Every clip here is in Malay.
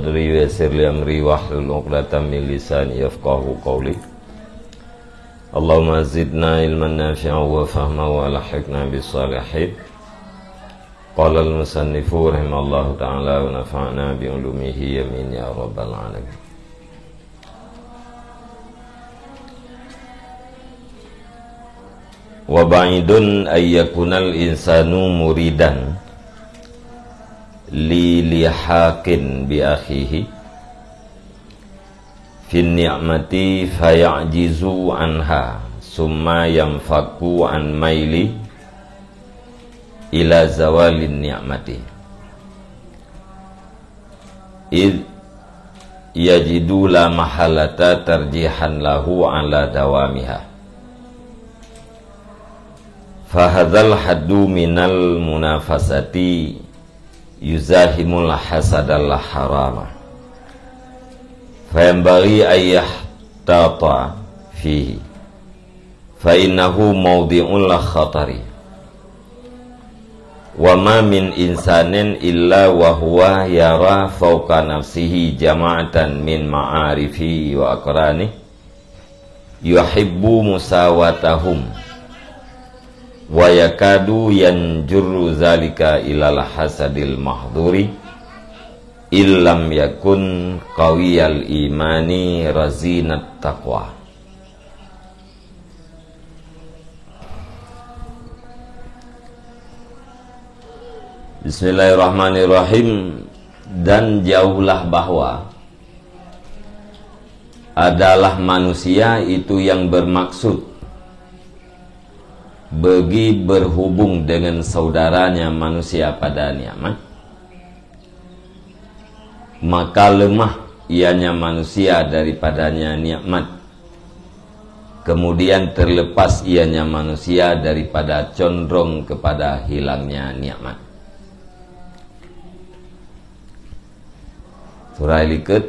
sadri wa yassir li amri wahlul 'uqdatam min lisani yafqahu qawli. Allahumma zidna ilman nafi'an wa fahman wa alhiqna bis salihin. Qala al-musannifu rahimallahu ta'ala wa nafa'na bi ulumihi amin ya rabbal alamin. Wa ba'idun ayyakunal insanu muridan li lihaqin bi akhihi fin ni'mati fayajizu anha summa yanfaku an maili ila zawalin ni'mati id yajidu la mahalata tarjihan lahu ala dawamiha. Fahadzal haddu minal munafasati yuzahimul hasadal harama fayambaghi ayyahtata fihi fa innahu mawdi'ul khatari wa ma min insanin illa wa huwa yara fawqa nafsihi jama'atan min ma'arifi wa aqrani yuhibbu musawatahum wa yakadu yanjurru zalika ilal hasadil mahduri illam yakun qawiyal imani razinat taqwa. Bismillahirrahmanirrahim. Dan jauhlah bahwa adalah manusia itu yang bermaksud bagi berhubung dengan saudaranya manusia pada nikmat, maka lemah ianya manusia daripadanya nikmat, kemudian terlepas ianya manusia daripada condong kepada hilangnya nikmat. Surah Al-Iqad.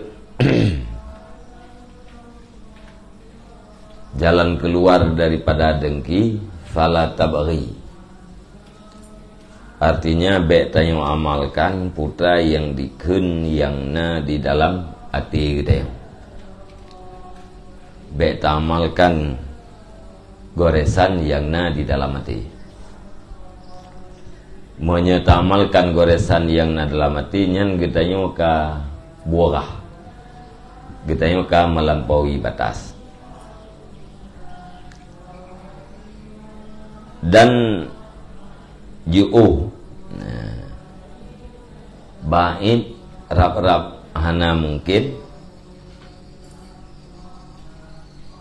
Jalan keluar daripada dengki fala tabghi, artinya bek tayo amalkan putra yang dikeun yang na di dalam hati kita, bek amalkan goresan yang na di dalam hati. Menyetamalkan goresan yang na dalam hati nyan kita ka buarah, kita ka melampaui batas. Dan ju'uh ba'id rap-rap hana mungkin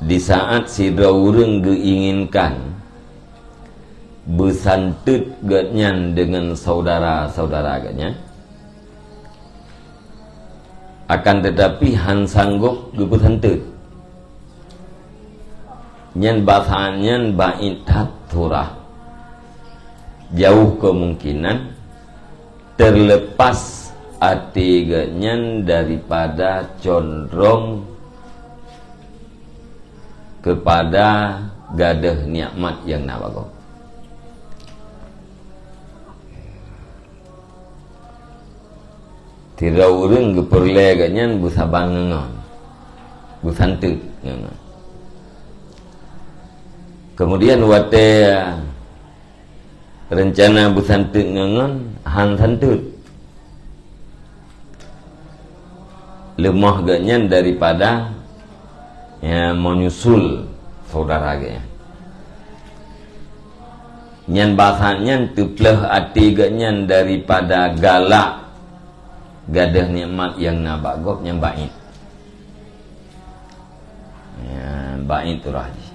di saat si urang geinginkan besantut gatnyan dengan saudara-saudara gatnya, akan tetapi han sanggup gebesantut nyan bahasannya ba'id turah, jauh kemungkinan terlepas atiganya daripada condong kepada gadah nikmat yang nabago. Tidak urang geperle ganyan busabang ngon busantut ngon. Kemudian wate rencana busantut ngon han santut lemah ganyan daripada ya menyusul saudara ganya. Nyan bahasanya tuplah ati ganyan daripada galak gadah nikmat yang nabagop yang baik. Ya, baik tu rahji.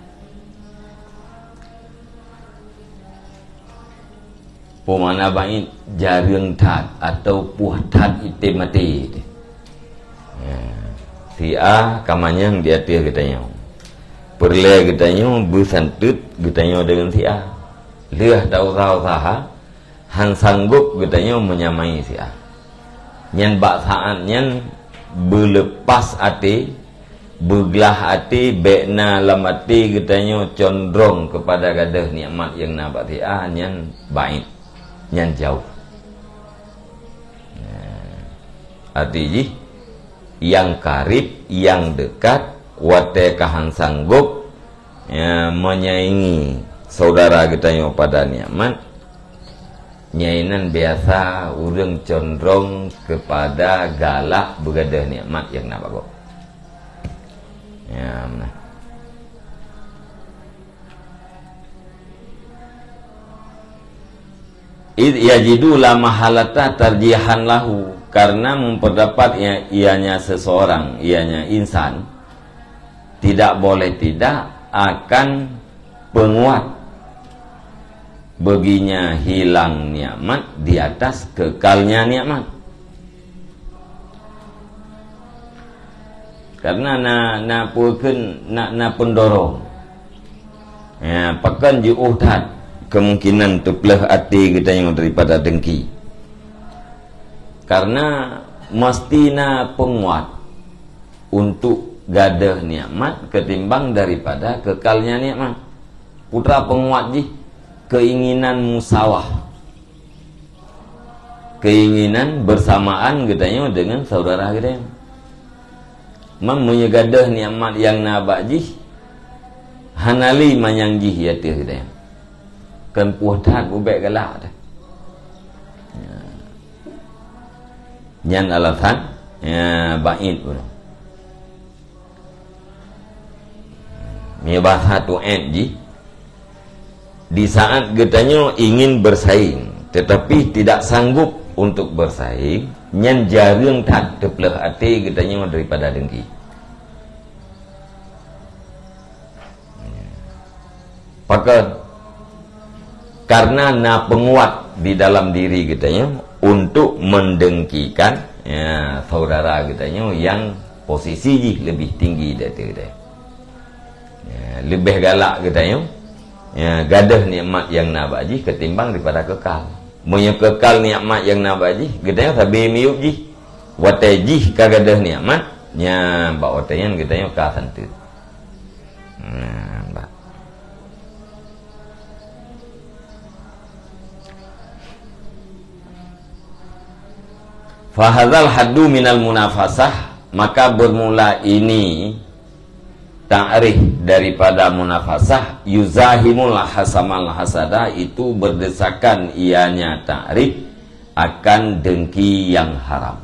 Pemana baik jarang tat atau puh tat ite mati. Ya. Si A kamanyang dia tia katanya. Perle katanya bersantut katanya dengan si A. Liah tahu saha han sanggup katanya menyamai si A. Nyan baksaan nyan berlepas ati, bergelah ati, bekna lamati katanya condong kepada gadah nikmat yang nampak si A nyan baik. Nyan jauh. Arti ji yang karib, yang dekat, wate kahang sanggup ya, menyaingi saudara kita yang pada nikmat. Nyainan biasa urang condong kepada galak begadah nikmat yang nak bago. Ya, nah. Yajidu la mahalata tarjihan lahu, karena memperdapat ianya seseorang, ianya insan, tidak boleh tidak akan penguat baginya hilang nikmat di atas kekalnya nikmat. Karena na pendorong ya pakan juuhtat kemungkinan tuplah hati kita yang daripada dengki, karena mesti na penguat untuk gadah nikmat ketimbang daripada kekalnya nikmat. Putra penguat ji keinginan musawah, keinginan bersamaan katanya dengan saudara kita. Menyegadah nikmat yang nabajih hanali manyangjih ya kita. Kan puhtat bubek galak dah. Nyan alasan ya bait pun. Ni bahasa tu ji. Di saat getanya ingin bersaing tetapi tidak sanggup untuk bersaing, nyan jarang tak terpelah hati getanya daripada dengki. Maka karena na penguat di dalam diri getanya untuk mendengkikan ya, saudara getanya yang posisi lebih tinggi dari kita, ya, lebih galak getanya. Ya, gadah nikmat yang nabaji ketimbang daripada kekal. Punya kekal nikmat yang nabaji gedanya sabi miup ji wate ji ka gadah nikmat nya ba wateyan gedanya ka santu. Ba fahadzal haddu minal munafasah, maka bermula ini ta'rif daripada munafasah yuzahimul hasamal hasada, itu berdesakan ianya ta'rif akan dengki yang haram.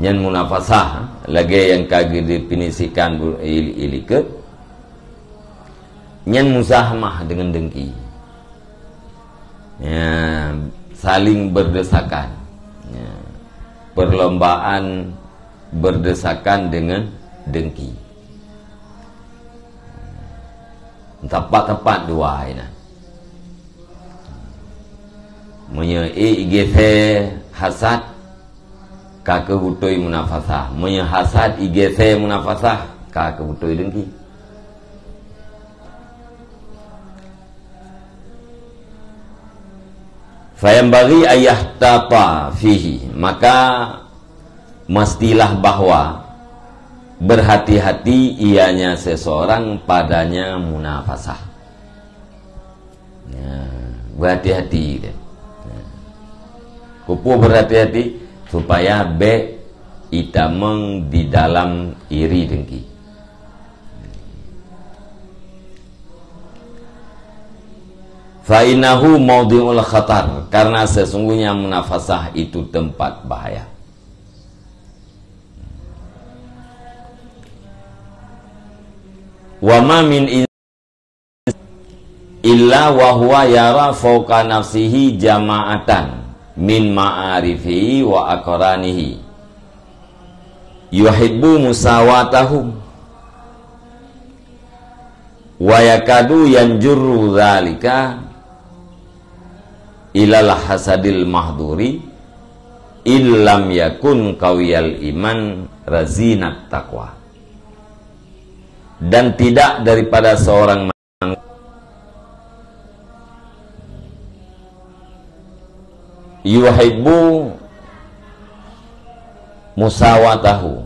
Yang munafasah lagi yang kagak definisikan ilike yang muzahamah dengan dengki ya, saling berdesakan ya, perlombaan berdesakan dengan dengki. Tepat-tepat dua ini. Punya igese hasad ka kebutoi munafasah. Punya hasad igese munafasah ka kebutoi dengki. Fayambagi ayah tapa fihi, maka mestilah bahwa berhati-hati ianya seseorang padanya munafasah. Ya, berhati-hati. Kupu berhati-hati supaya be itameng di dalam iri dengki. Fa'inahu maudhi'ul khatar, karena sesungguhnya munafasah itu tempat bahaya. Wa ma min illa wa huwa yara fawqa nafsihi jama'atan min ma'arifihi wa aqranihi yuhibbu musawatahum wa yakadu yanjurru dzalika ilal hasadil mahduri illam yakun qawiyal iman razinat taqwa. Dan tidak daripada seorang yuhibbu musawatahu,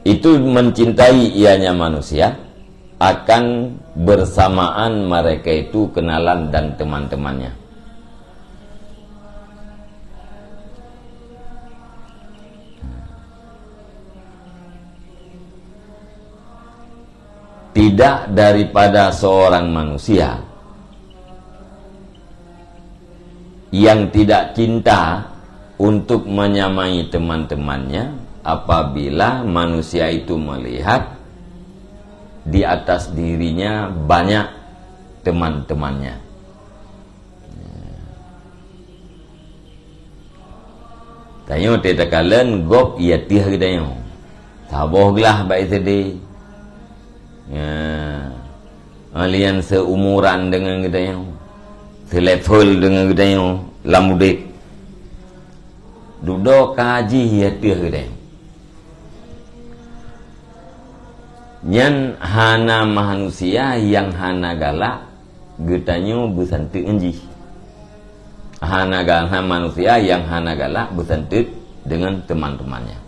itu mencintai ianya manusia, akan bersamaan mereka itu kenalan dan teman-temannya. Tidak daripada seorang manusia yang tidak cinta untuk menyamai teman-temannya apabila manusia itu melihat di atas dirinya banyak teman-temannya. Tanyo tetakalan gop ia tih tanyo. Sabohlah baik sedih. Alian seumuran dengan kita yang selevel dengan kita yang lamudik duduk kaji ya tiah kita nyan hana manusia yang hana galak getanyo besantik enji hana galak manusia yang hana galak besantik dengan teman-temannya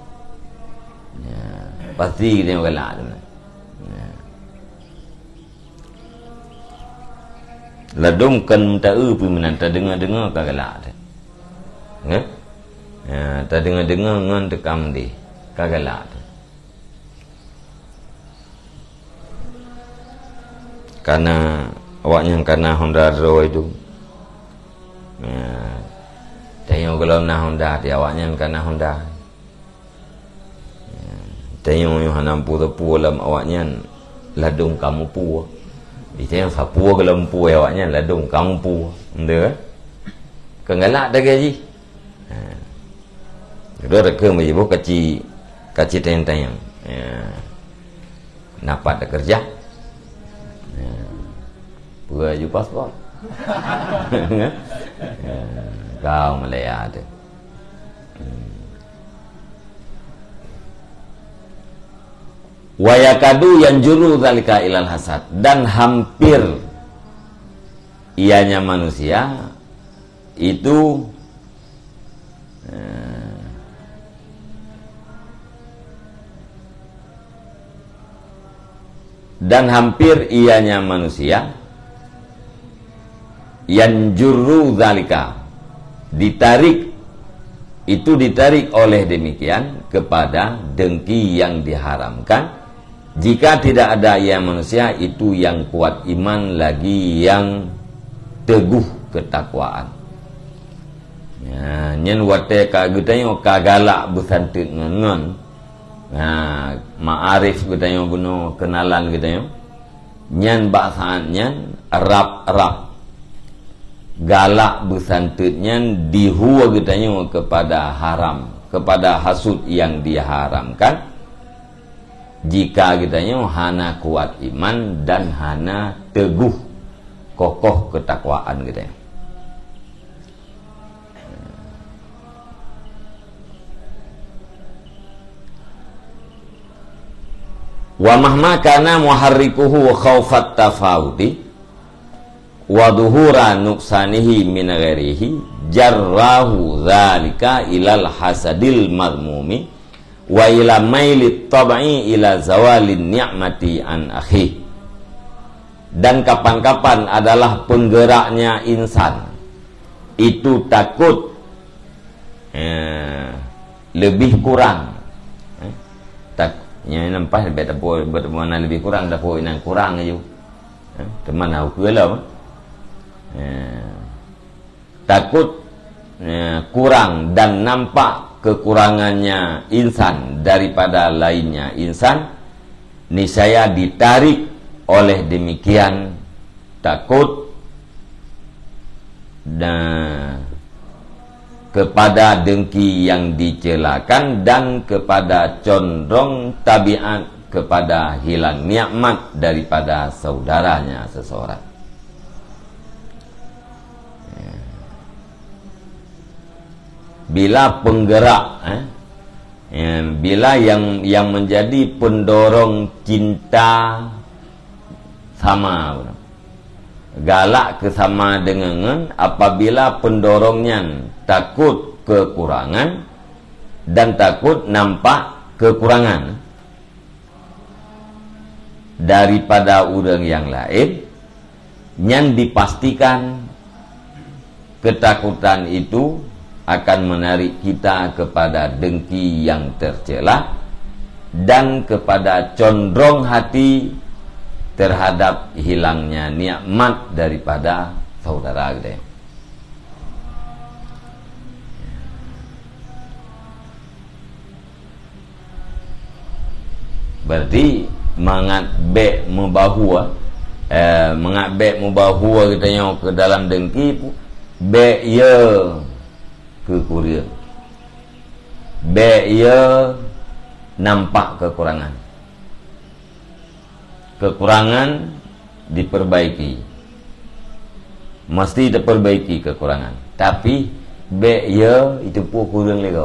ya, pasti kita galak ya. Ladum kan minta piminan tak dengar kagalak tu. Ya, tak dengar ngan tekam di kagalak tu. Karena awaknya karena Honda Ro itu. Ya, tengok kalau na Honda dia awaknya karena Honda. Ya, tengok yang hanampu tepu dalam awaknya ladum kamu pu. Dia sapua ke lempu awaknya ladung kampu nda kengalak dah gaji dia reka mejibo kaci tayang napat dah kerja baju pasport kau Malaya tu wayakadu yang juru zalika ilal hasad dan hampir ianya manusia itu dan hampir ianya manusia yang juru zalika ditarik oleh demikian kepada dengki yang diharamkan. Jika tidak ada yang manusia itu yang kuat iman lagi yang teguh ketakwaan. Ya, nyen wate kagutanyo kagalak besantit ngan. Nah, ma'arif gutanyo buno kenalan gutanyo. Nyen baksaan nyen rap galak besantitnya dihua gutanyo kepada haram, kepada hasud yang diharamkan. Jika kitanya hana kuat iman dan hana teguh kokoh ketakwaan kita. Wa mahma kana muharrikuhu khaufat tafawuti wa dhuhura nuqsanihi min ghairihi jarrahu dzalika ilal hasadil madmumi wa ila mailit tab'i ila zawalin ni'mati an akhi. Dan kapan-kapan adalah penggeraknya insan itu takut lebih kurang taknya nampak bertemuan lebih kurang dah poin yang kurang aja teman aku lah takut kurang dan nampak kekurangannya insan daripada lainnya insan, niscaya ditarik oleh demikian takut dan kepada dengki yang dicelakan dan kepada condong tabiat kepada hilang nikmat daripada saudaranya seseorang. Bila penggerak bila yang menjadi pendorong cinta sama galak kesama dengan apabila pendorongnya takut kekurangan dan takut nampak kekurangan daripada orang yang lain, yang dipastikan ketakutan itu akan menarik kita kepada dengki yang tercela dan kepada condong hati terhadap hilangnya nikmat daripada saudara kita. Berarti mengatbek mubahu katanya ke dalam dengki be ya kekurangan, be ya nampak kekurangan diperbaiki, mesti diperbaiki kekurangan, tapi be ya itu pun kurang lagi.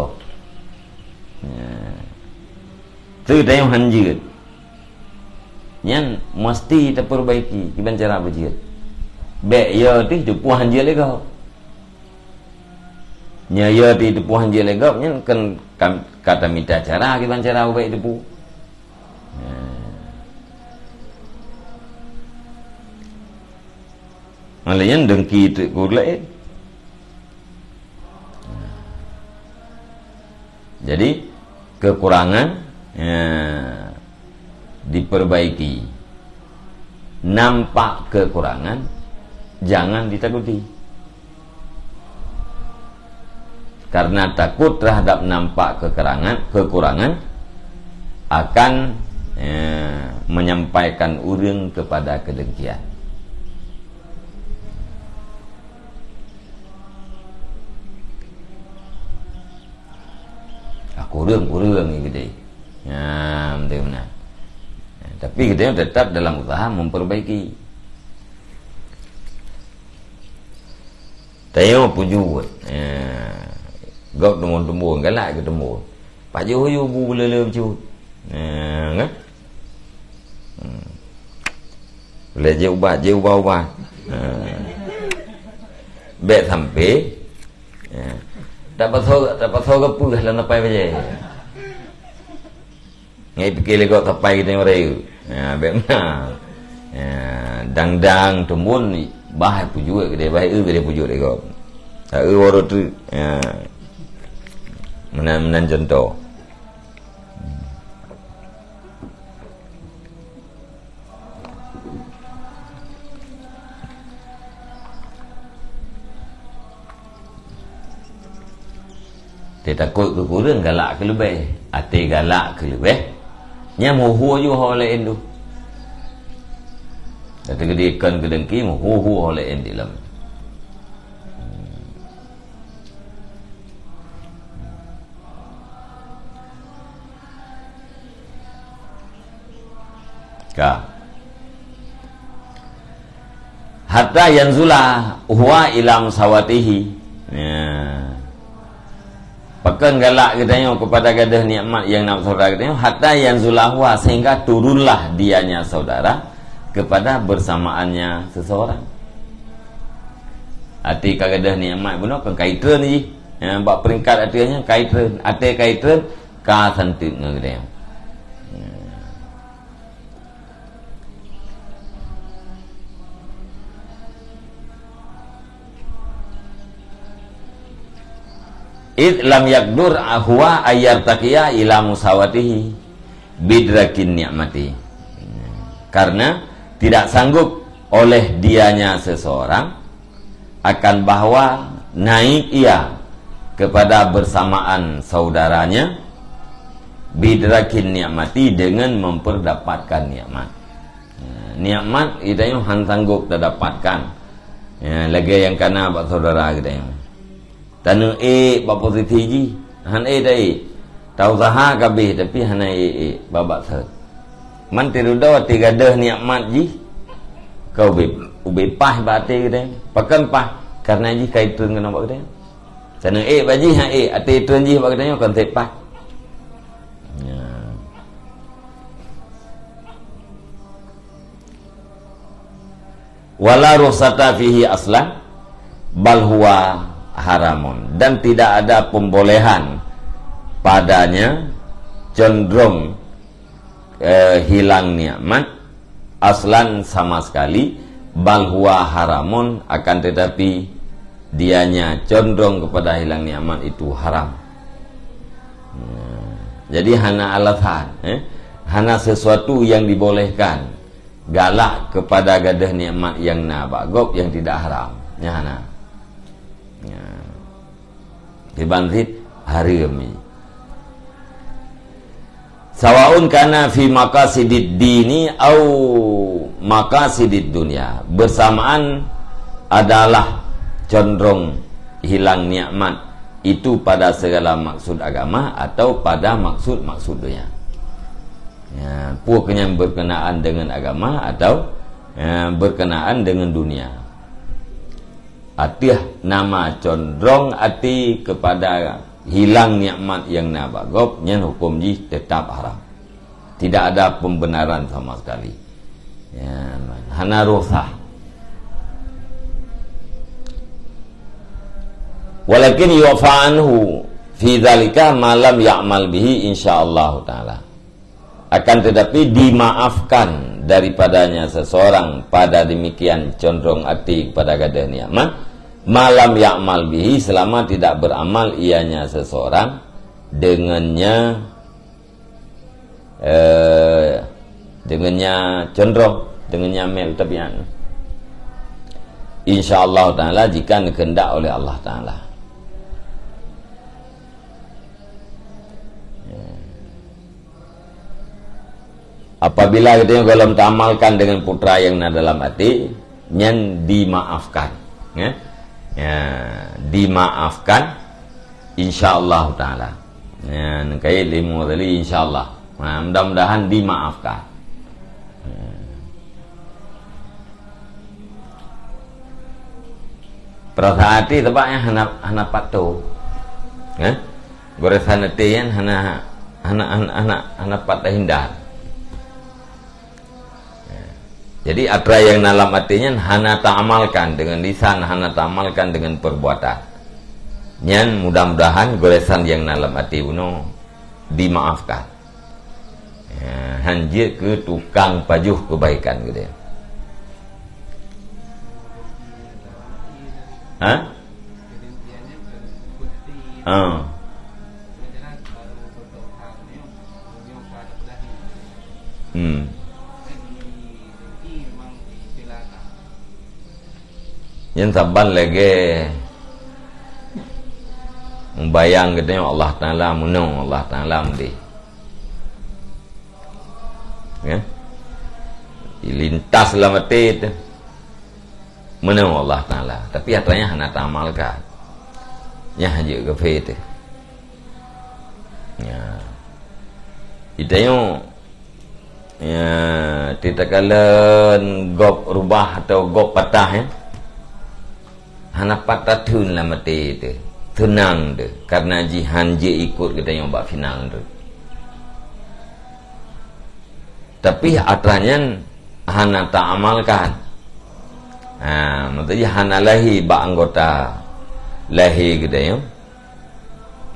Itu yang hanjir yang mesti diperbaiki gimana cara berjihad be ya itu pun hanjir lagi. Nyaya di depu hanjir lagi yang kan kata minta cara gimana cara baik depu. Malahnya dengki itu kurang. Jadi kekurangan diperbaiki, nampak kekurangan jangan ditakuti, karena takut terhadap nampak kekurangan akan menyampaikan orang kepada kedengkian. Kurang ni kita. Betul-betul. Tapi kita tetap dalam usaha memperbaiki. Tayo pujud. Gok tembun galak ke tembun. Pak Joyo bu lele pujud. Kan? Boleh je ubah. Bet sampai. Dapat tahu ke pun lah napai baca. Ngai fikir lego tapai kita mereka. Bagaimana? Dang tumbun bahai pujud ke dia, bahai ke dia pujud lego. Tak orang tu menan contoh. Dia takut kekurang galak ke lebih, hati galak ke lebih. Nya muhu ju oleh endu. Kata dia ikan kedengki muhu oleh endi dalam. Ka. Hatta yanzula huwa ila musawatihi. Pakan galak katanya kepada gadah nikmat yang nak saudara katanya hatta yang zulahwa sehingga turunlah dianya saudara kepada bersamaannya seseorang. Hati kagadah nikmat benar kan kaitan ni. Bak peringkat artinya kaitan, hati kaitan ka santik katanya. Id lam yakdur ahwa ayyartaqiya ila musawatihi bidrakin ni'mati. Karena tidak sanggup oleh dianya seseorang akan bahwa naik ia kepada bersamaan saudaranya bidrakin ni'mati dengan memperdapatkan nikmat. Nikmat itu yang han sanggup terdapatkan. Lagi yang kana bak saudara kita yang Tanu bab positif ji. Han dai. Tau usaha kabeh tapi hana babak sat. Man tiru daw tiga dah nikmat ji. Kau ubi pah bate kita. Pakan pah karena ji kaitan dengan bak kita. Tanu baji ate tun ji bak kita kan tepah. Wala rusata fihi aslan bal huwa haramun, dan tidak ada pembolehan padanya cenderung hilang nikmat aslan sama sekali, bal huwa haramun, akan tetapi dianya condong kepada hilang nikmat itu haram. Jadi hana alasan, hana sesuatu yang dibolehkan, galak kepada gadah nikmat yang na bagop yang tidak haram. Hana. Dibantit harami. Sawaun kana fi maqasidid dini au maqasidid dunia, bersamaan adalah condong hilang nikmat itu pada segala maksud agama atau pada maksud dunia. Pokoknya berkenaan dengan agama atau berkenaan dengan dunia. Atih nama condong ati kepada hilang nikmat yang nabagop, nyen hukum ji tetap haram. Tidak ada pembenaran sama sekali. Hana rusah. Walakin yu'fa'anhu fi dzalika ma lam ya'mal bihi insyaallah taala. Akan tetapi dimaafkan daripadanya seseorang pada demikian condong hati kepada gadah nikmat, malam ya'mal bihi, selama tidak beramal ianya seseorang dengannya condong, dengannya mel tabian. Insyaallah taala, jika dikehendak oleh Allah taala. Apabila kita kalau tamalkan dengan putra yang na dalam hati, nyen dimaafkan, dimaafkan insyaallah taala. Kayak limu tadi insyaallah. Mudah-mudahan dimaafkan. Perasaan hati tebaknya hana patuh. Goresan hati yang hana patah hindar. Jadi atra yang dalam hatinya hana ta'amalkan dengan lisan, hana ta'amalkan dengan perbuatan. Nyan mudah-mudahan goresan yang dalam hati uno dimaafkan. Hanjir ke tukang pajuh kebaikan gitu ya. Yang saban lagi membayang katanya Allah Ta'ala menung, Allah Ta'ala mudi ya, lintas dalam hati itu menung Allah Ta'ala, tapi hatanya hana tamalkan nya haji ke itu ya, itanya ya, titakalan gop rubah atau gop patah ya, hana patah tun lah mati itu tenang deh, karena jihan je ikut kita yang bak final tu. Tapi atranya hana tak amalkan. Maksudnya hana lahi bak anggota lahi kita yang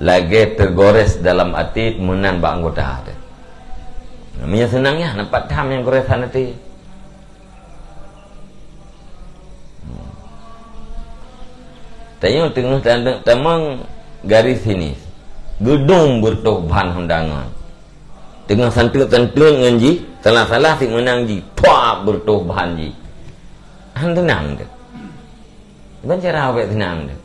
lagi tergores dalam hati menan bak anggota tu. Namanya senangnya nampak tam yang goresan hati. Tanya tengah tamang garis ini gedung bertoban undangan tengah santul-santul nganji salah-salah sing menang ji tua bertoban ji han tenang deh bukan cara awet tenang deh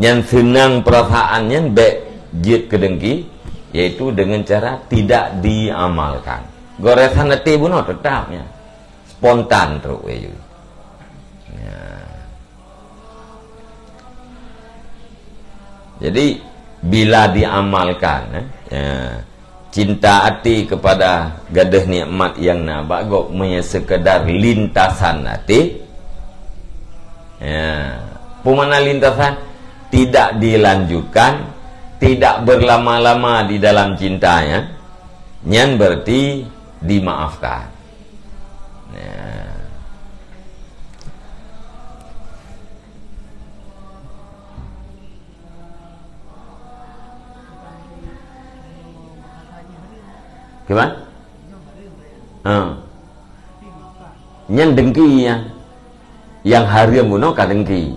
yang senang perasaannya baik jid kedengki, yaitu dengan cara tidak diamalkan. Goresan hati bunuh tetapnya spontan terus ya. Jadi bila diamalkan cinta hati kepada gadah nikmat yang na bagok punya sekedar lintasan hati pemana lintasan tidak dilanjutkan, tidak berlama-lama di dalam cintanya, nyan berarti dimaafkan. Gimana? Nyen dengki ya. Yang haria muno ka dengki.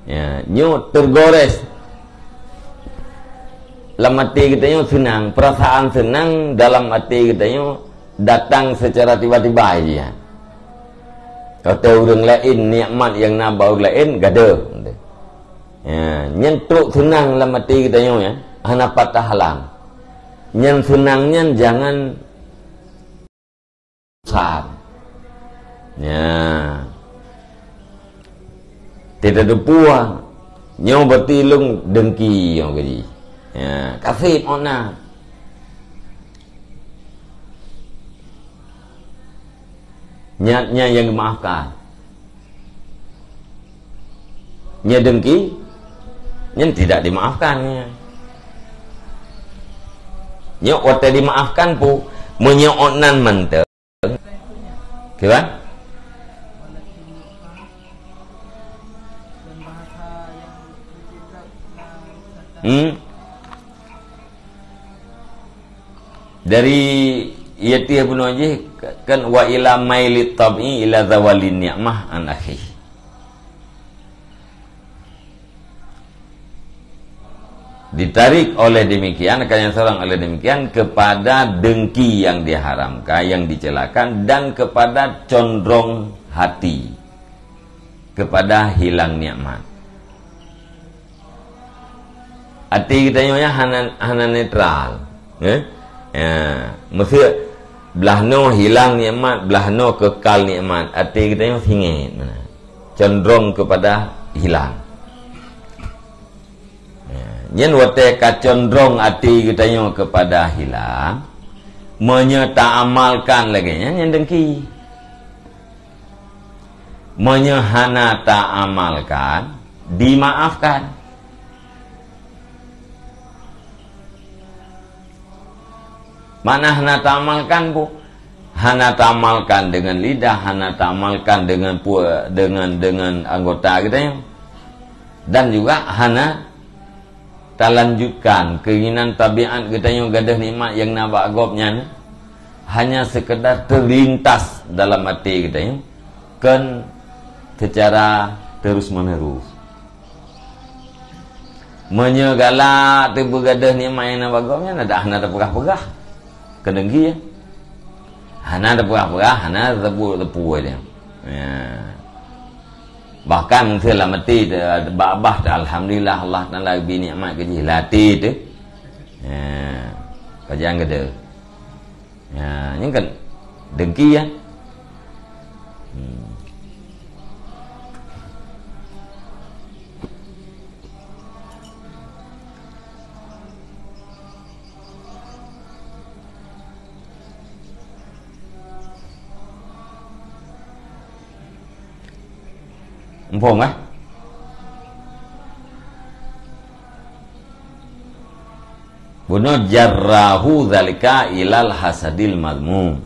Ya, nyo tergores. Dalam hati kita nyo senang, perasaan senang dalam hati kita nyo datang secara tiba-tiba aja. Kata orang lain nikmat yang nabau lain gada. Ya, nyentuk senang dalam hati kita nyo ya, hana patah halang. Nyen senangnya jangan besar. Ya. Tidak ada puas. Nyo bertilung dengki yang gadi. Ya, kasih ona. Niatnya yang dimaafkan. Nya dengki, nya tidak dimaafkannya. Nya waktu dimaafkan pu, menyoonan menteng. Kira? Dari Yatih bin Wajih kan wa ila mailit tab'i ila zawalin ni'mah an akhi. Ditarik oleh demikian, akan seorang oleh demikian kepada dengki yang diharamkan, yang dicelakan, dan kepada condrong hati, kepada hilang nikmat. Hati kita nyonya hana netral, ya, mesti belah no hilang nikmat, belah no kekal nikmat. Hati kita nyonya singit mana, condrong kepada hilang. Nyen wate ka condrong hati kita nyo kepada hilang, menyata amalkan lagi nyen dengki, menyehana tak amalkan dimaafkan. Mana hana tak amalkan bu? Hana tak amalkan dengan lidah, hana tak amalkan dengan anggota kita nyo, dan juga hana tak lanjutkan keinginan tabiat kita yang gadah nikmat yang nak bagopnya, hanya sekedar terlintas dalam hati kita yang kan secara terus menerus menyegala tiba gadah nikmat yang nak bagopnya ada hana tak pegah-pegah kedengki ya, hana tak pegah-pegah, hana tepu dia ya. Bahkan selama mati babah alhamdulillah Allah Taala bini nikmat ke lati tu. Ya. Kajian gede. Ya, ini kan dengki ya. Empung ah. Bunuh jarrahu dzalika ilal hasadil madmum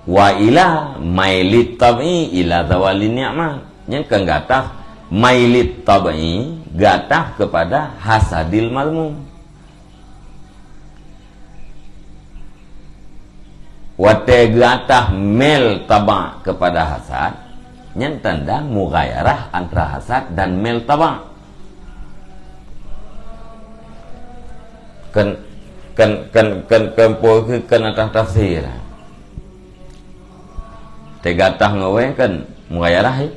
wa ila mailit tab'i ila zawalin ni'mah. Yang kan gatah mailit tab'i gatah kepada hasadil madmum. Wate gatah mel taba kepada hasad, yang tanda mughayarah antara hasad dan mel taba. Kan atas tafsir. Te gatah ngawe kan mughayarah ya.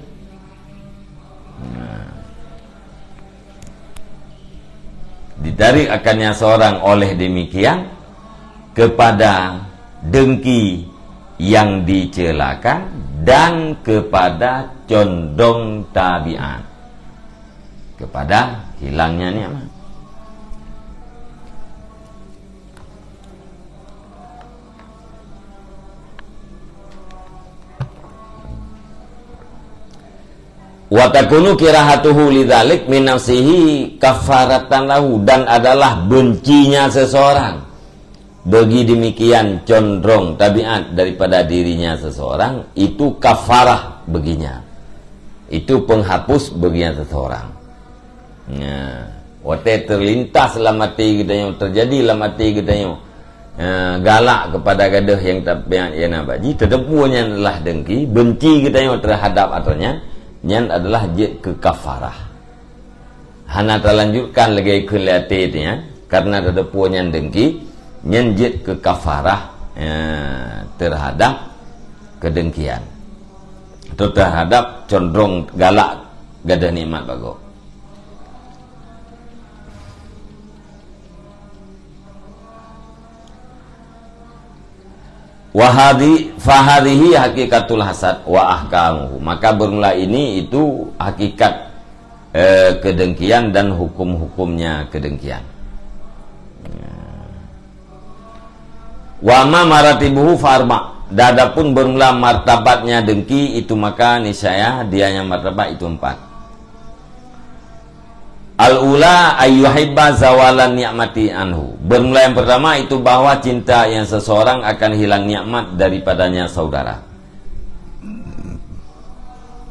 Ditarik akannya seorang oleh demikian kepada dengki yang dicelakan dan kepada condong tabiat, kepada hilangnya nikmat. Wa takunu kirahatuhu lidzalik min nafsihi kafaratan lahu, dan adalah bencinya seseorang bagi demikian condrong tabiat daripada dirinya seseorang itu kafarah baginya, itu penghapus baginya seseorang. Ya, waktu terlintas dalam hati kita yang terjadi dalam hati kita yang galak kepada gadah yang tak yang nak baji, tetapunya adalah dengki, benci kita yang terhadap atasnya, nyan adalah jid ke kafarah. Hana terlanjutkan lagi ke latihnya, karena tetapunya dengki, nyan jid ke kafarah terhadap kedengkian, atau terhadap condong galak gadah nikmat bago. Fahadihi hakikatul hasad wa ahkamuhu. Maka bermula ini itu hakikat kedengkian dan hukum-hukumnya kedengkian. Wa ma maratibuhu farma. Dadapun bermula martabatnya dengki itu, maka niscaya dianya martabat itu 4. Al-ula ayyuhibba zawalan ni'mati anhu. Bermula yang pertama itu bahwa cinta yang seseorang akan hilang nikmat daripadanya saudara.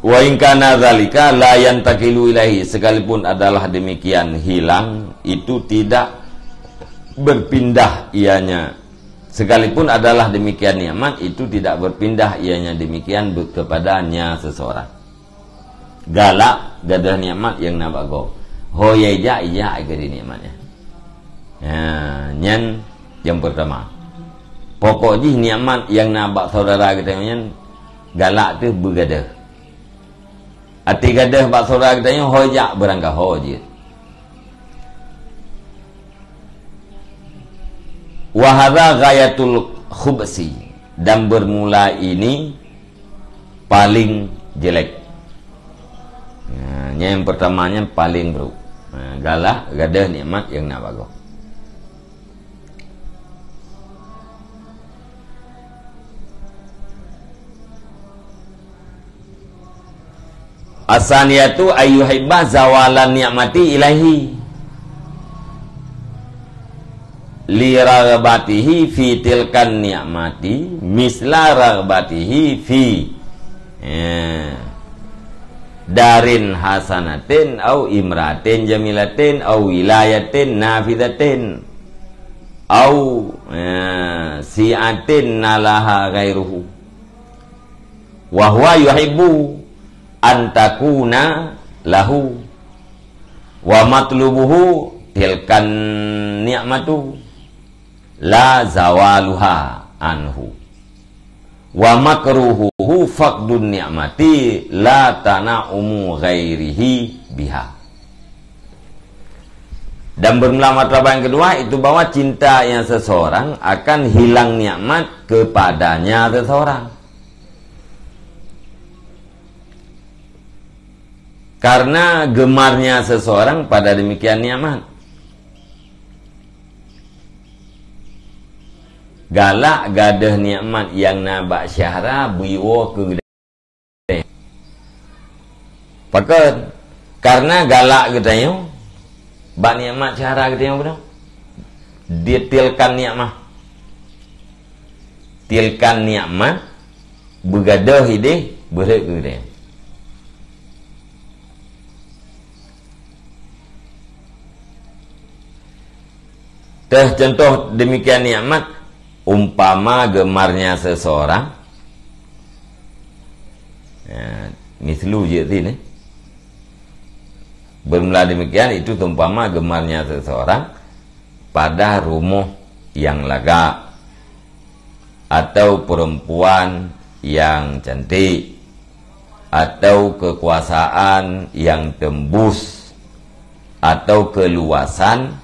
Wa in kana dzalika la yantaqilu ilaihi. Sekalipun adalah demikian hilang, itu tidak berpindah ianya. Sekalipun adalah demikian nikmat, itu tidak berpindah ianya demikian kepadanya seseorang. Galak gadah nikmat yang nabago. Hoyeja iya agari nikmatnya. Nyan yang pertama. Pokoknya nikmat yang nabak saudara kita nyan galak tu bergadah. Ati gadah bak saudara kita nyan hoja berangkah hoje. Wa hadza ghayatul khubsi, dan bermula ini paling jelek. Yang pertamanya paling buruk. Galah gadah nikmat yang nak bago. Asaniyatu ayyuhibba zawalan ni'mati ilahi li raghbatihi fi tilkan ni'mati misla raghbatihi fi darin hasanatin au imratin jamilatin au wilayatin nafidatin au si'atin nalaha ghairuhu wa huwa yuhibbu antakuna lahu wa matlubuhu tilkan ni'matu la zawaluha anhu wa makruhuhu faqdun ni'mati la tana'umu ghairihi biha. Dan bermula martabat yang kedua itu bahwa cinta yang seseorang akan hilang nikmat kepadanya seseorang. Karena gemarnya seseorang pada demikian nikmat. Galak gadah nikmat yang nabak syahra biwa ke gede. Pakat karena galak gedanya bak nikmat syahra gedanya benar. Ditilkan nikmat. Tilkan nikmat begadah ide berat ke gede. Teh contoh demikian nikmat, umpama gemarnya seseorang, mislu je sini. Bermula demikian itu umpama gemarnya seseorang pada rumah yang lega atau perempuan yang cantik atau kekuasaan yang tembus atau keluasan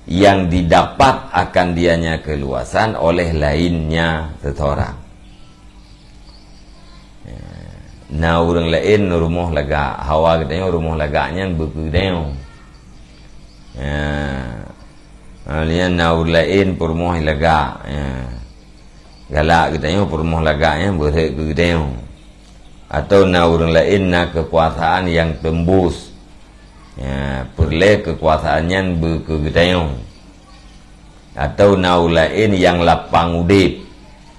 yang didapat akan dianya keluasan oleh lainnya seseorang. Nah orang lain rumah lega, hawa katanya rumah leganya berkedeng. Alian nah orang lain rumah lega, galak katanya rumah leganya berkedeng. Atau nah orang lain nak kekuasaan yang tembus. Perle kekuasaannya berkegedayang atau naulain yang lapang udip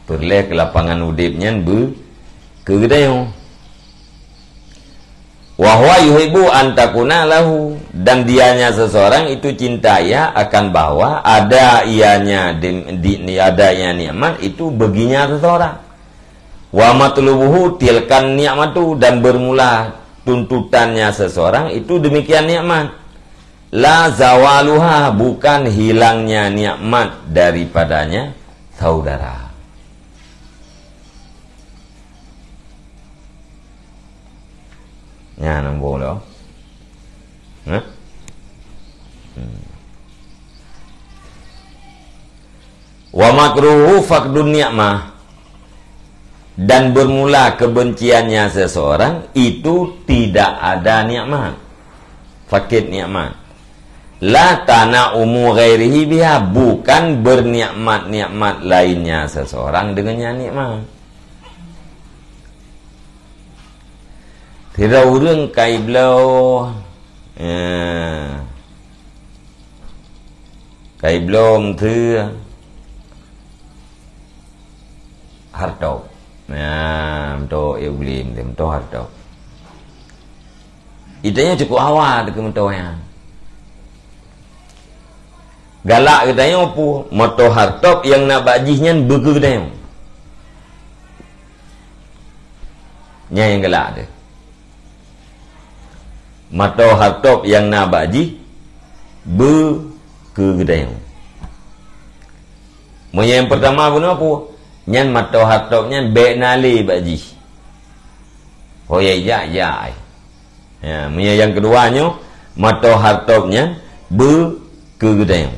perle ke lapangan udipnya berkegedayang Wa huwa yuhibbu an takuna lahu, dan dianya seseorang itu cinta ya akan bahwa ada ianya ada ianya nikmat itu baginya seseorang. Wa matlubuhu tilkan nikmatu, dan bermula tuntutannya seseorang itu demikian nikmat. La zawaluha, bukan hilangnya nikmat daripadanya saudara. Ya, nombor lo. Wa makruhu faqdun ni'mah, dan bermula kebenciannya seseorang itu tidak ada nikmat, fakir nikmat. La tana'umu ghairihi biha, bukan bernikmat-nikmat lainnya seseorang dengannya nikmat. Tidak urang kai blau kai belum thứ harto mento yêu blim mento harto itanya cukup awal dekat mentonya galak katanya apa moto hartop yang nak bajihnya burger katanya nya yang galak dia moto hartop yang nak bajih burger katanya yang pertama pun apa nyan moto hartop nyan baik nali bajih oh ya ya yang keduanya moto hartopnya burger katanya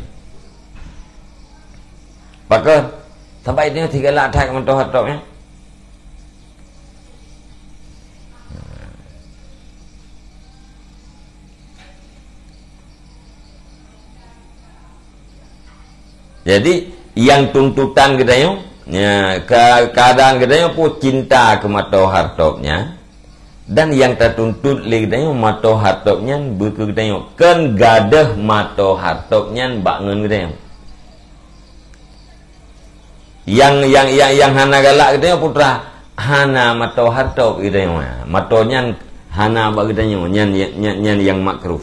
maka sampai ini 3 lakh tak motor hatopnya. Jadi yang tuntutan kita ya keadaan kita pun cinta ke motor hatopnya, dan yang tertuntut lagi kita motor hatopnya buku kita kan gadah motor hatopnya bangun kita yang hana galak kita putra hana mato hartop kita matonya hana bagi kita nyan yang makruh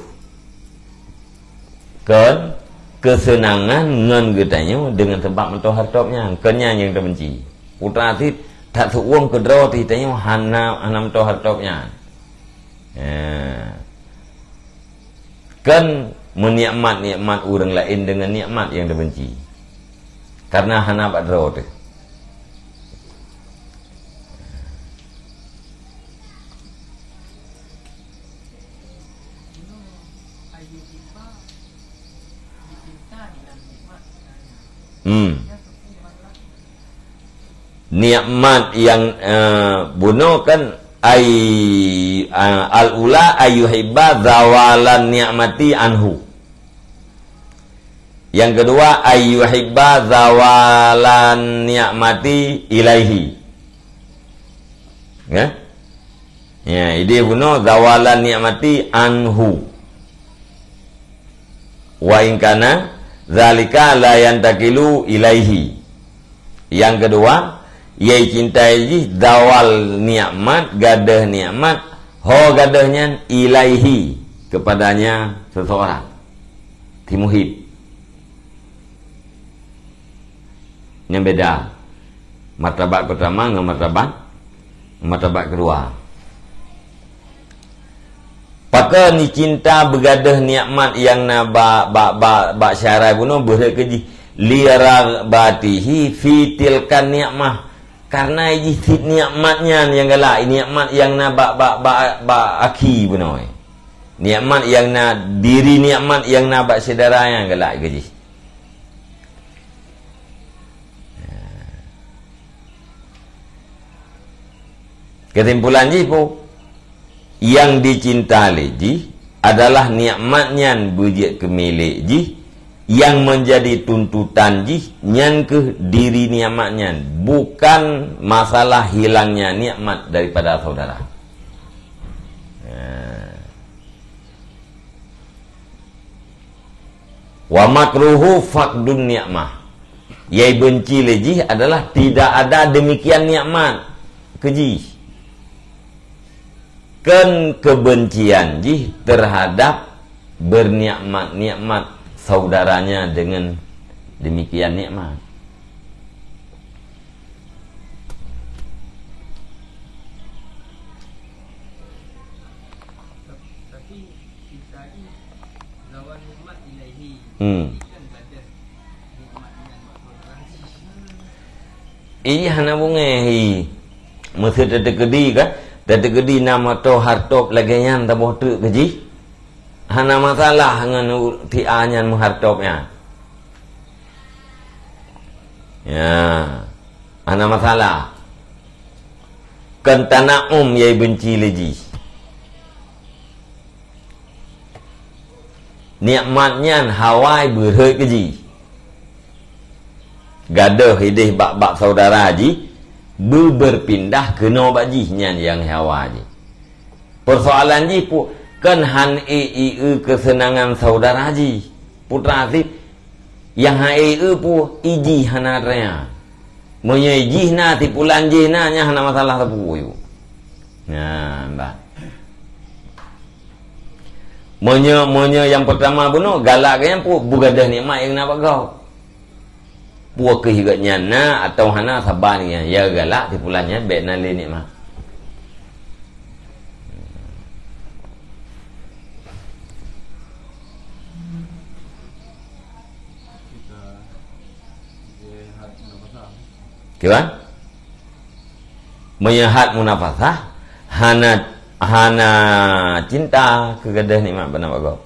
kan kesenangan ngan kita dengan sebab mato hartopnya kenya yang terbenci putra ti tak suwang kedro ti kita hana mato hartopnya kan menikmat orang lain dengan nikmat yang terbenci karena hana pak draw tu. Nikmat yang bunuh kan al-ula ayyuhibba zawalan ni'mati anhu. Yang kedua ayyuhibba zawalan ni'mati ilaihi. Ya? Ya, ide bunuh zawalan ni'mati anhu. Wa in kana zalika la yantakilu ilaihi. Yang kedua, yai cintai zawal nikmat, gadah nikmat, ho gadahnya ilaihi kepadanya seseorang. Timuhib. Yang beda martabat pertama dengan martabat kedua. Maka ni cinta bergadah nikmat yang na ba syarai bunuh berkeji lirabatihi fitilkan nikmah, karena ijit nikmatnya yang galak nikmat yang na ba aki bunuh nikmat yang na diri nikmat yang na ba saudara yang galak keji. Kesimpulan jipo yang dicinta leji adalah nikmatnya bujik kemilik ji yang menjadi tuntutan ji nyan ke diri nikmatnya, bukan masalah hilangnya nikmat daripada saudara. Wa makruhu faqdun nikmah, yai benci leji adalah tidak ada demikian nikmat keji. Kan kebencian ji terhadap bernikmat-nikmat saudaranya dengan demikian nikmat. Tapi kita ini lawan nikmat ilahi. Kan ada nikmat dengan toleransi. Iya hana bungehi. Mesti terkedi kan? Terkedi nama to hartop lagian taboh tu keji. Hana masalah dengan tianya menghartopnya. Ya. Hana masalah. Kan tana'um yai benci leji. Nikmatnya hawai berhut keji. Gadah hidih bak-bak saudara ji berpindah ke no baji nyan yang hawa ji. Persoalan ji pu kan han kesenangan saudara ji. Putra si yang pu iji hanarnya. Monya iji na ti pulan ji na nya hana masalah tapu yu. Nah, mbak. Monya yang pertama bunuh galak kaya pu bugadah nikmat yang nak bagau. Puak kehigatnya na atau hana sabarnya ya galak di pulannya baik na le nikmat. Kiban? Menyehat munafasah hana cinta kegadah nikmat benar bagau.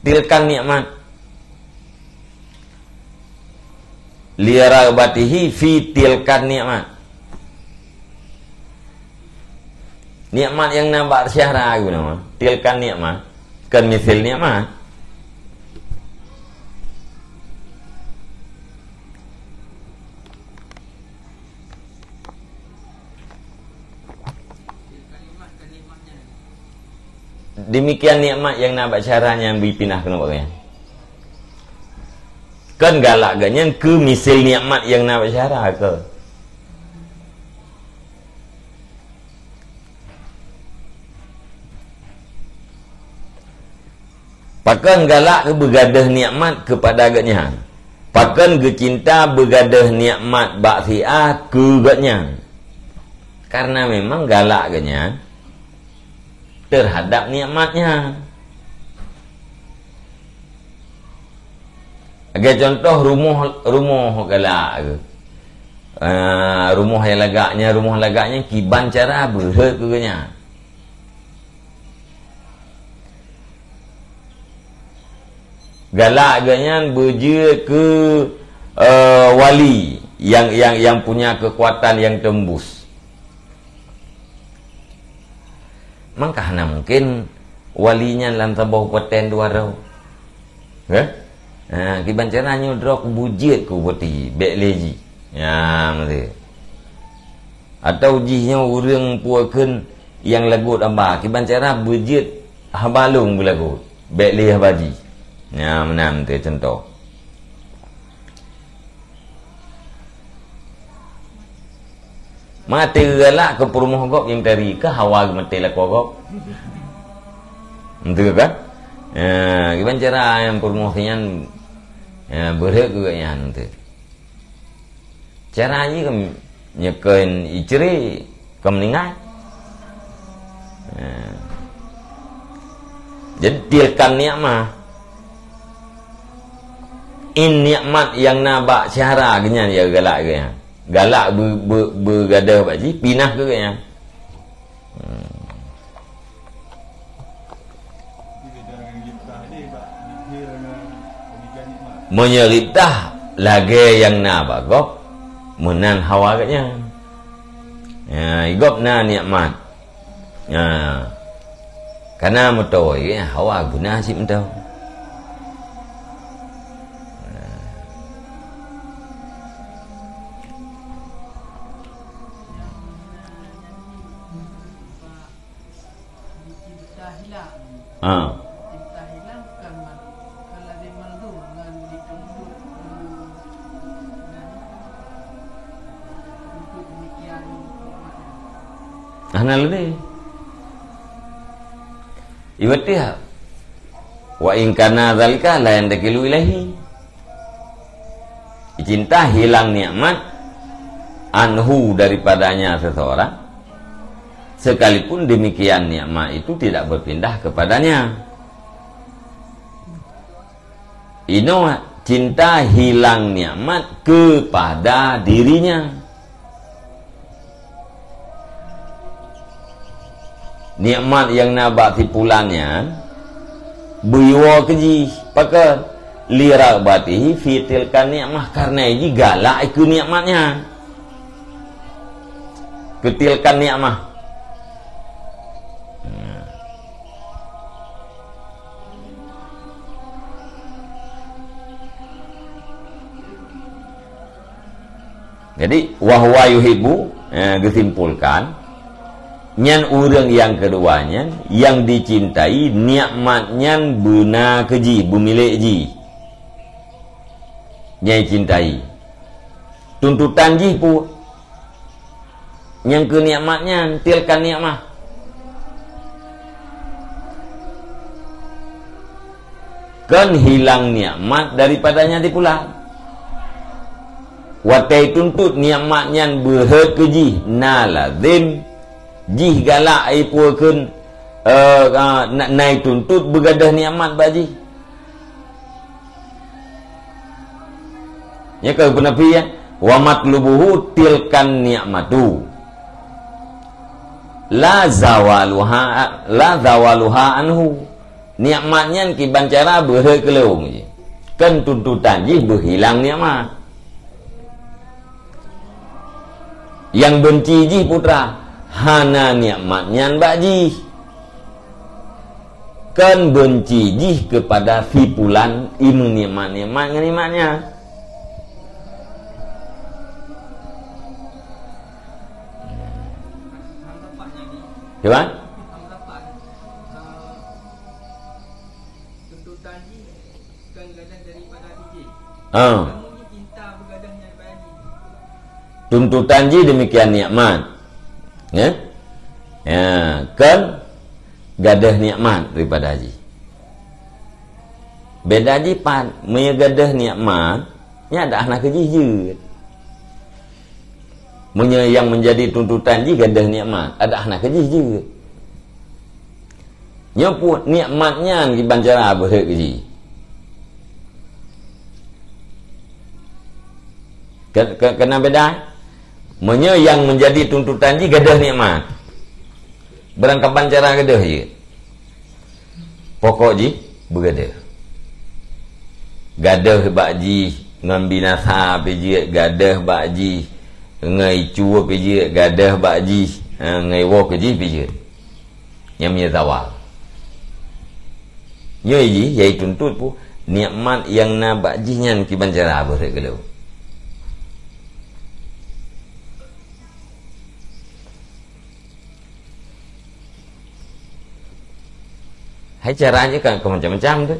Tilkan nikmat lirabatihi fi tilkan nikmat. Nikmat yang nampak syahra aku nama tilkan nikmat kan misil nikmat. Demikian nikmat yang nak buat caranya yang dipindah kena buat kan galak ganyan ke misil nikmat yang nak buat cara ke pakan galak ke begadah nikmat kepada agaknya pakan ke cinta begadah nikmat baksiat ke agaknya karena memang galak ganyan terhadap nikmatnya. Agar contoh rumah galak ke. Rumah yang lagaknya kiban cara berhut ke nya. Galak ganya berje ke wali yang punya kekuatan yang tembus. Maka hana mungkin walinya lantas bau peten dua rau. Kiban caranya drok bujit ku peti bek leji. Ya mesti. Atau jihnya urang puakeun yang lagut amba kiban cara bujit habalung belagut bek le habaji. Ya menam tu contoh. Mati galak ke perumah gop yang dari ke hawa mati lah gop. Entah kan? Gimana cara yang perumahnya berhak juga yang tu. Cara ni kan nyekan iceri kemeningan. Jadi tilkan nikmat. In nikmat yang nabak syahra genyan ya galak ke yang. Galak bergadah pakcik pinah ke kayaknya. Menyeritah lagi yang nak bagop menan hawa katnya. Ya, igop na nikmat. Ya. Karena mutoi ya hawa guna sih mentau. Ana lede. Iwatiha. Wa in kana dzalika la yandakilu ilahi. Cinta hilang nikmat anhu daripadanya seseorang, sekalipun demikian nikmat itu tidak berpindah kepadanya. Ino cinta hilang nikmat kepada dirinya. Nikmat yang nabak tipulannya biwa keji pakai lirak batihi fitilkan nikmah, karena ini galak ke nikmatnya, ketilkan nikmah. Jadi wahwa yuhibbu, disimpulkan nyan urang yang keduanya yang dicintai nikmatnya buna keji bumilik ji nyai cintai, tuntutan ji pu yang ke nikmatnya tilkan nikmah. Kan hilang nikmat daripadanya di pula. Watai tuntut nikmatnya berhad keji nalazim jih galak ai pukeun naik tuntut begadah nikmat baji. Ya ke penapi ya wa matlubuhu tilkan ni'matu la zawaluha anhu, nikmatnya kiban cara berhe keleung je kan tuntutan je berhilang nikmat. Yang benci je putra hana nikmatnya baji kan benci je kepada fipulan imu nikmatnya. Gimana? Tuntutan ni kan gadah daripada DJ. Kamu cinta bergadahnya daripada ni. Tuntutan ji demikian nikmat. Ya? Ya, kan gadah nikmat daripada ji. Beda ji pan, me gadah nikmat, nya ada anak keji je. Yang menjadi tuntutan ji gadah nikmat, ada anak keji je. Nyoput nikmatnya di bancara berhak keji. Kena beda. Yang menjadi tuntutan ji gadah nikmat. Berangkat bancara gadah je. Pokok ji bergadah. Gadah bak ji ngambinasa peji gadah bak ji ngai cua peji gadah bakji ngai wo keji peji yang menyawal nyoi ji yai tuntut pu nikmat yang na bakji nyan ki bancara berek gelau hai caranya kan macam-macam tu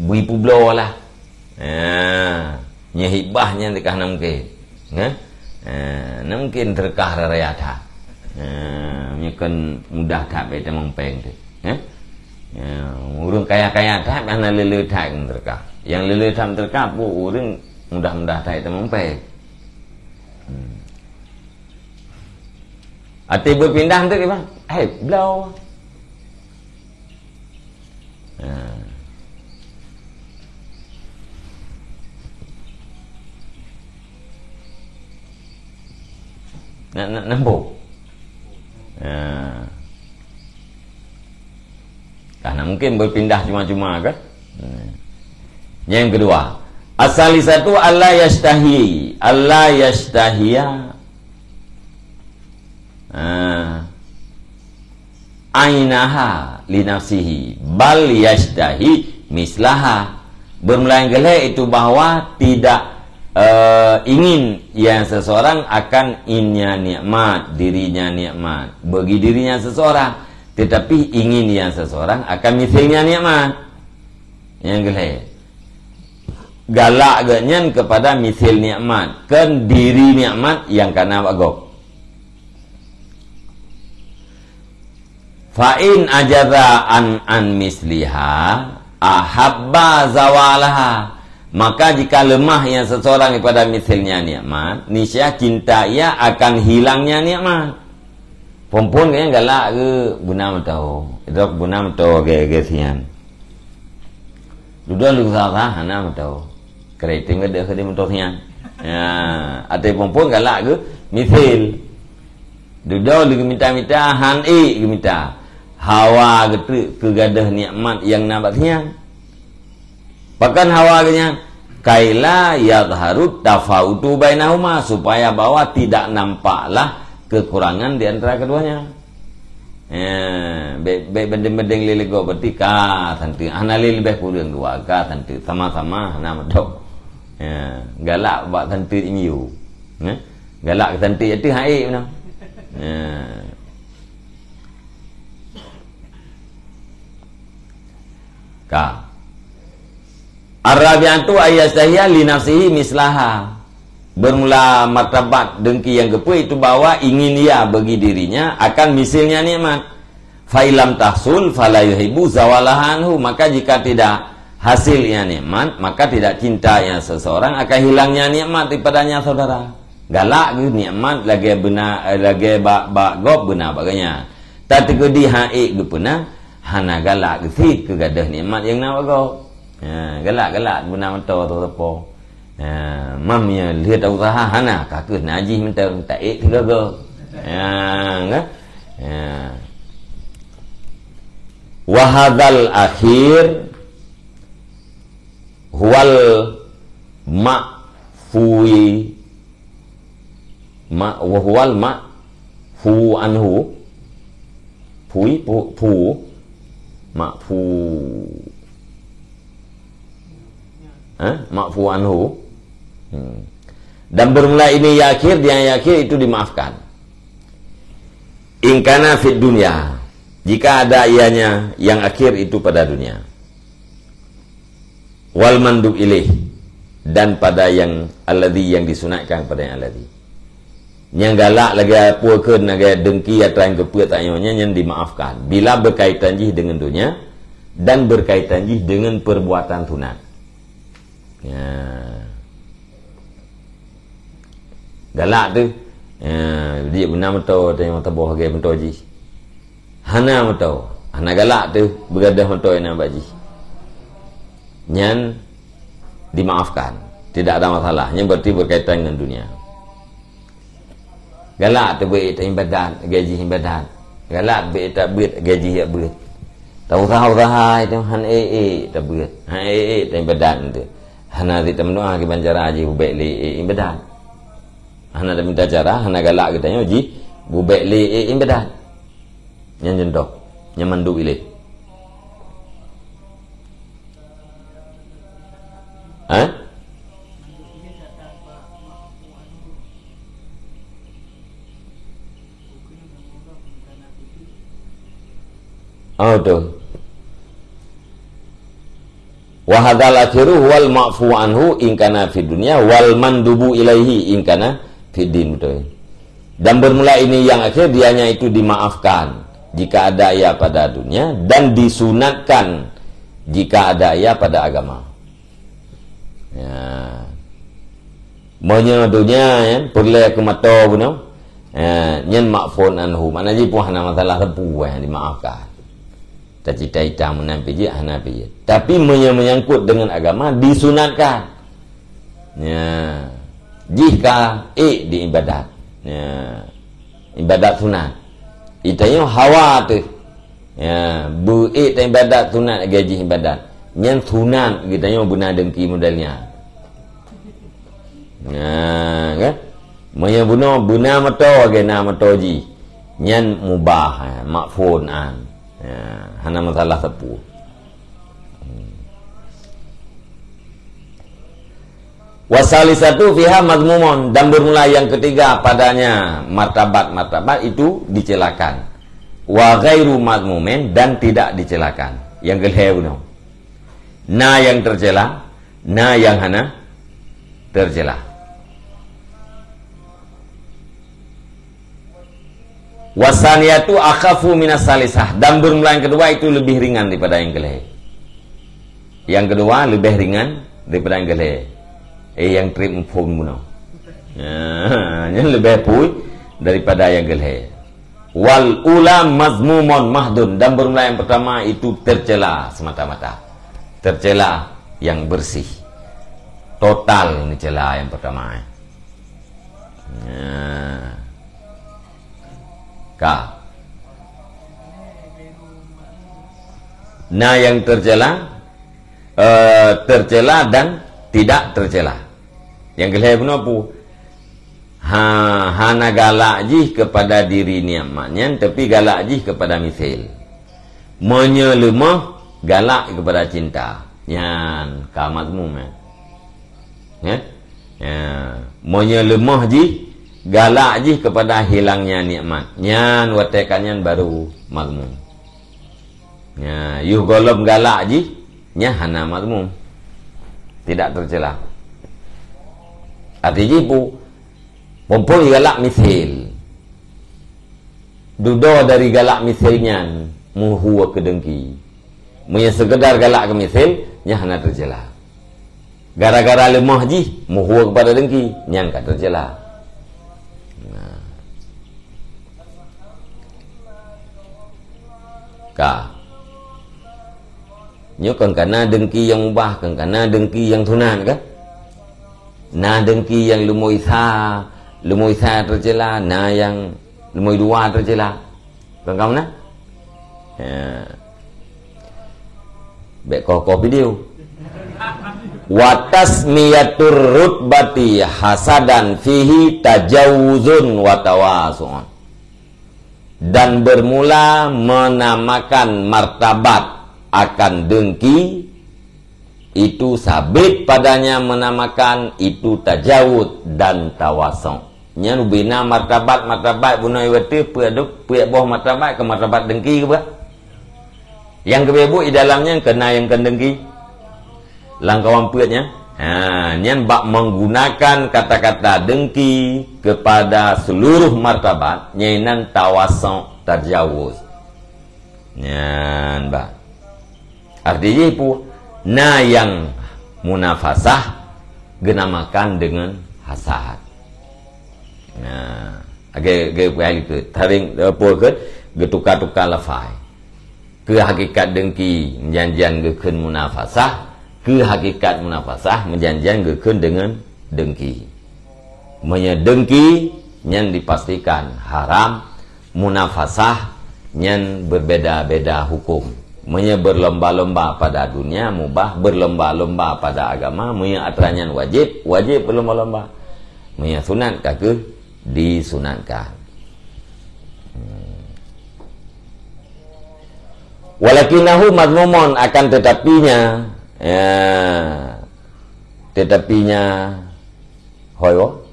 bui publo lah nya hibahnya dekah namke namkin terkah raya tha kan mudah tak beta mempeng tu urang kaya-kaya tak mana lele tak terkah yang lele tak terkah pu urang mudah-mudah tak mempeng ati berpindah tu bang blow nak nembuk karena mungkin berpindah cuma-cuma kan. Yang kedua asal satu Allah yastahia ainaha li nafsihi bal yastahi mislaha, bermulayan gelek itu bahwa tidak ingin yang seseorang akan innya nikmat, dirinya nikmat bagi dirinya seseorang, tetapi ingin yang seseorang akan misalnya nikmat. Yang gelek galak ganyan kepada misal nikmat kan diri nikmat yang kana bagok Fa in ajaza an misliha ahabba zawalaha, maka jika lemah yang seseorang kepada misalnya nikmat, niscaya cinta ia akan hilangnya nikmat. Perempuan kayaknya galak ke guna tahu. Itu guna tahu gesian. Duduk lu salah hana tahu. Keriting ada ke dia motornya. Ya, ada perempuan galak ke misal. Duduk lu minta-minta han minta. Hawa gitu kegadah nikmat yang nabatnya. Bahkan hawa kenya kaila yadharut tafautu bainahuma, supaya bahwa tidak nampaklah kekurangan di antara keduanya. Bendeng-bendeng lili go berarti ka tanti ana lili lebih kurang dua ka tanti sama-sama nama dok. Galak buat tanti imiu. Galak tanti itu hai mana. Ka Arabiantu ayastahya li nafsihi mislaha. Bermula martabat dengki yang gepu itu bahwa ingin ia bagi dirinya akan misalnya nikmat. Fa'ilam tahsul fala yuhibbu zawalahanhu, maka jika tidak hasilnya nikmat, maka tidak cintanya seseorang akan hilangnya nikmat daripadanya saudara. Galak ke nikmat lagi benar lagi bak gob benar baganya. Tapi ke di haik ke puna hana galak ke si kegadah nikmat yang nak gob. Galak benar mentau tu tepo. Mamnya lihat usaha hana kakak naji minta tak tiga go. Wahadal akhir huwal ma'fui huwal ma'fu anhu ma'fu anhu. Dan bermula ini yakin, dia yakin itu dimaafkan. Ingkana fid dunya, jika ada ianya yang akhir itu pada dunia. Wal mandub ilaih, dan pada yang alladhi yang disunatkan pada yang alladhi. Yang galak lagi puakeun lagi dengki atau yang kepuat ayonnya yang dimaafkan bila berkaitan jih dengan dunia dan berkaitan jih dengan perbuatan sunat. Ya. Galak tu dia benar betul tengok tabuh hagai betul ji hana betul hana galak tu bergadah betul yang baji nyan dimaafkan, tidak ada masalah, yang berarti berkaitan dengan dunia. Galak tu baik tak ibadat gaji ibadat, galak baik tak buat gaji ya buat, tahu itu han tak buat han tak ibadat tu hana kita mendoa ke banjara aji baik li ibadat. Hana ada minta cara, hana galak kita nyoji, bubek li imbedah, yang jendok, yang mandu ilih. Oh tu. Wahadal akhiru wal ma'fu anhu in kana fid dunya wal mandubu ilaihi in kana fiddin, betul. Dan bermula ini yang akhir dianya itu dimaafkan jika ada ia pada dunia dan disunatkan jika ada ia pada agama. Ya. Monya dunia ya, perlu ke mata puno. Nyen ma'fun anhu, mana ji puah nama masalah tepu yang dimaafkan. Tak cita hitam menampi je hana pi. Tapi menyangkut dengan agama disunatkan. Ya. Jika di ibadat, ya, ibadat sunat, itanya hawa tu, ya, tak ibadat sunat gaji ibadat, yang sunat kitanya benar dengki modalnya, ya, kan? Maya benar mato gena mato ji, yang mubah, makfun an, ya, hana masalah tepu. Wasalisatu fiha madmumun, dan bermula yang ketiga padanya martabat itu dicelakan. Wa ghairu madmumin, dan tidak dicelakan. Yang kelihau na yang tercela, na yang hana tercela. Wasaniyatu akhafu minas salisah, dan bermula yang kedua itu lebih ringan daripada yang kelih. Yang kedua lebih ringan daripada yang kelih. Yang trip phone muno. Yang lebih pui daripada yang kelih. Wal ula mazmumun mahdun, dan bermula yang pertama itu tercela semata-mata. Tercela yang bersih. Total ini cela yang pertama. Nah yang tercela, tercela dan tidak tercela. Yang kelihatan pun apa? Hana galak jih kepada diri niatnya, tapi galak jih kepada misil. Menyelemah galak kepada cinta. Yan kamatmu man. Ya? Menyelemah jih, galak jih kepada hilangnya nikmat. Nyan watekannya baru mazmum. Ya, yuh golom galak jih, nya hana mazmum. Tidak tercela. Artinya bu, pompoi galak misil. Dudo dari galak misilnya, muhuwa kedengki. Punya sekedar galak ke misil, nya hana tercela. Gara-gara lemah ji, muhuwa kepada dengki, nyang tak tercela. Nyo kan kana dengki yang ubah, kan kana dengki yang tunan kan? Na dengki yang lumoi sa tercela, na yang lumoi dua tercela. Kan kamu na? Baik kau video. Watasmiyatur rutbati hasadan fihi tajawuzun watawasu'un, dan bermula menamakan martabat akan dengki itu sabit padanya, menamakan itu tajawud dan tawasu'. Nya bina martabat bunai wete puaduk boh martabat ke martabat dengki ke ba? Yang kebebu di dalamnya kena yang dengki. Langkawan puatnya, nyan bak menggunakan kata-kata dengki kepada seluruh martabat, nyainan tawasu' tajawuz. Nyan bak. Artinya itu, na yang munafasah genamakan dengan hasad. Nah, agak ke taring apa ke getukar-tukar lafai. Ke hakikat dengki menjanjian ke munafasah, ke hakikat munafasah menjanjian ke dengan dengki. Menyedengki yang dipastikan haram, munafasah yang berbeda-beda hukum. Menya berlomba-lomba pada dunia mubah, berlomba-lomba pada agama. Menya aturannya wajib berlomba-lomba. Menya sunat kake disunatkan. Walakinahu mazmumun, akan tetapinya hoyo.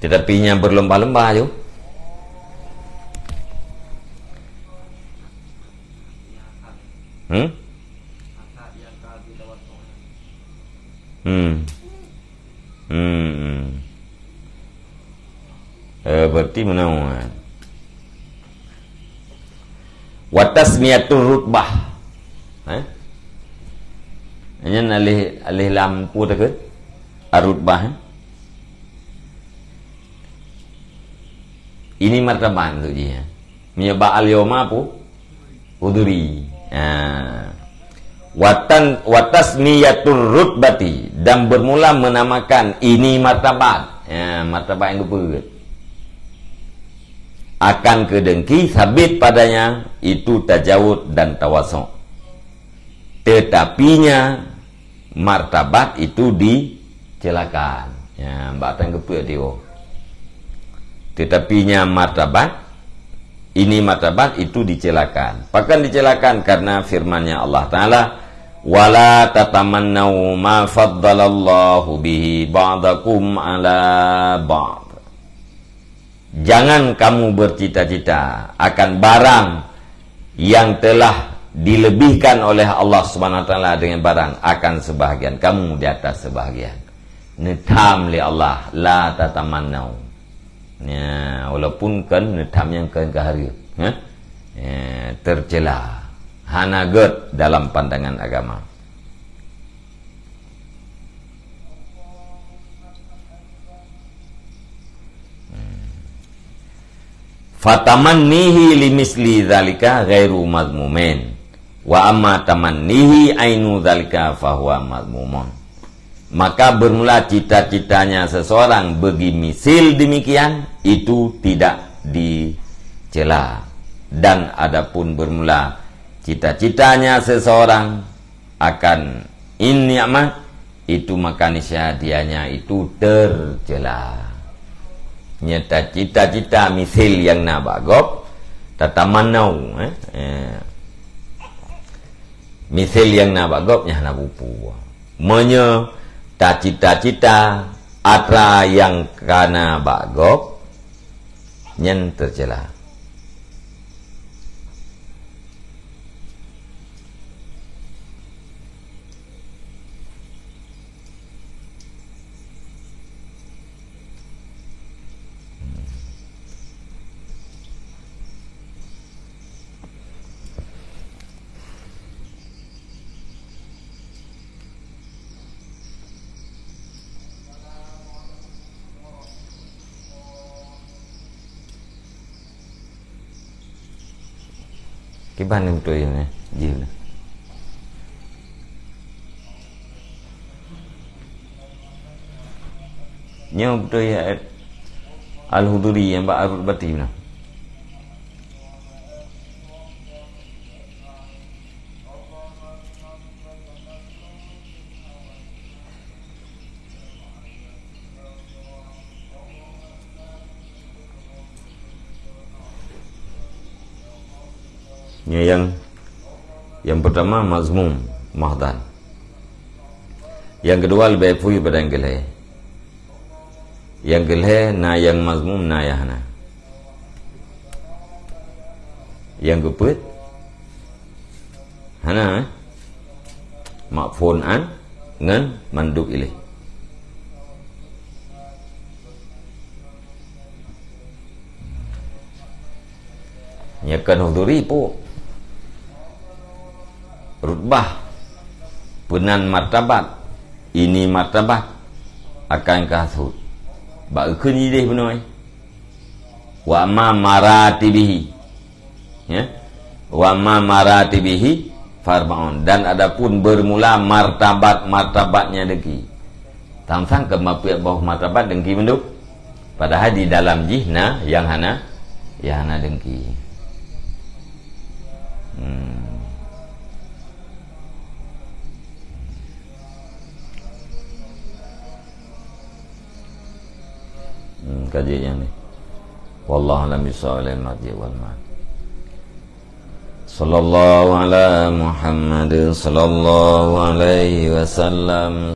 Tetapinya berlomba-lomba yo. Berarti menawan. Watasmiyatur rutbah. Hanya alih lampu tak ke? Arutbah. Ini martabat tu dia. Menyebab al-yawma apa? Huduri. Watasmiyatur rutbati, dan bermula menamakan ini martabat. Martabat yang keperit. Akan kedengki sabit padanya itu tajawud dan tawasu'. Tetapinya martabat itu dicelakan. Mbak tang keperit dia. Tetapinya martabat, ini martabat itu dicelakan. Bahkan dicelakan karena firman-Nya Allah Ta'ala, wala tatamannau ma faddalallahu bihi ba'dakum ala ba'd. Jangan kamu bercita-cita akan barang yang telah dilebihkan oleh Allah Subhanahu wa taala dengan barang akan sebahagian, kamu di atas sebahagian. Netam li Allah la tatamannau. Ya, walaupun kan netam yang kan kahari, ya, tercela, hanaget dalam pandangan agama. Fatamannihi limisli dzalika ghairu madmumin wa amma tamannihi ainu dzalika fahuwa madmumun. Maka bermula cita-citanya seseorang bagi misil demikian itu tidak dicela, dan adapun bermula cita-citanya seseorang akan ni'mat itu maka niscaya dianya itu tercela. Nyata cita-cita misil yang nak bagop tatamanau misil yang nak bagop nyah nak bupu menye ta cita-cita atra yang kana bagop nyen tercela. Cái ban em tuổi này gì nữa nhớ tuổi al-huduri yang ba arut batim nah. Yang pertama mazmum mahdan, yang kedua lebih pui pada yang gelhe, na yang mazmum na yahna, yang geput hana makfun an ngan manduk ilih. Nyakan huduri po rutbah punan martabat ini martabat akan kasut ba ukun idih benoi wa ma maratibihi, ya, wa ma maratibihi farbaun, dan adapun bermula martabatnya dengki tamsang ke mapiak bawah martabat dengki menduk padahal di dalam jihna yang hana dengki. Kajiannya nih. Wallahu a'lam bishawab wal mat. Sallallahu ala Muhammad sallallahu alaihi wasallam.